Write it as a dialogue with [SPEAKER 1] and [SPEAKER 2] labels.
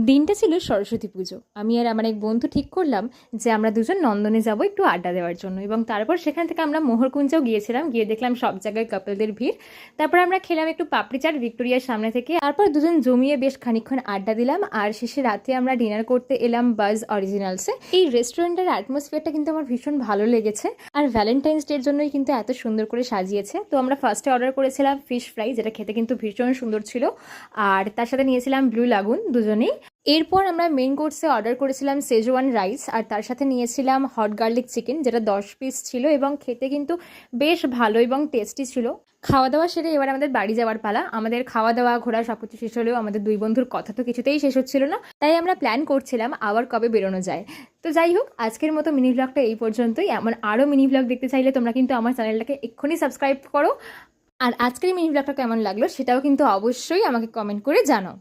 [SPEAKER 1] দিনটা ছিল সরস্বতী পুজো। আমি আর আমার এক বন্ধু ঠিক করলাম যে আমরা দুজন নন্দনে যাব একটু আড্ডা দেওয়ার জন্য, এবং তারপর সেখান থেকে আমরা মোহরকুঞ্জেও গিয়েছিলাম। গিয়ে দেখলাম সব জায়গায় কাপলদের ভিড়। তারপর আমরা খেলাম একটু পাপড়ি চাট ভিক্টোরিয়ার সামনে থেকে। তারপর দুজন জমিয়ে বেশ খানিকক্ষণ আড্ডা দিলাম, আর শেষে রাতে আমরা ডিনার করতে এলাম বাজ অরিজিনালসে। এই রেস্টুরেন্টের অ্যাটমসফিয়ারটা কিন্তু আমার ভীষণ ভালো লেগেছে, আর ভ্যালেন্টাইন্স ডের জন্যই কিন্তু এত সুন্দর করে সাজিয়েছে। তো আমরা ফার্স্টে অর্ডার করেছিলাম ফিশ ফ্রাই, যেটা খেতে কিন্তু ভীষণ সুন্দর ছিল, আর তার সাথে নিয়েছিলাম ব্লু লাগুন দুজনেই। এরপর আমরা মেন কোর্সে অর্ডার করেছিলাম সেজওয়ান রাইস, আর তার সাথে নিয়েছিলাম হট গার্লিক চিকেন, যেটা 10 পিস ছিল এবং খেতে কিন্তু বেশ ভালো এবং টেস্টি ছিল। খাওয়া দাওয়া সেরে এবার আমাদের বাড়ি যাওয়ার পালা। আমাদের খাওয়া দাওয়া ঘোরা সব কিছু শেষ হলেও আমাদের দুই বন্ধুর কথা তো কিছুতেই শেষ হচ্ছিল না, তাই আমরা প্ল্যান করছিলাম আবার কবে বেরোনো যায়। তো যাই হোক, আজকের মতো মিনি ব্লগটা এই পর্যন্তই। এমন আরও মিনি ব্লগ দেখতে চাইলে তোমরা কিন্তু আমার চ্যানেলটাকে এক্ষুনি সাবস্ক্রাইব করো। আর আজকের মিনি ব্লগটা কেমন লাগলো সেটাও কিন্তু অবশ্যই আমাকে কমেন্ট করে জানাও।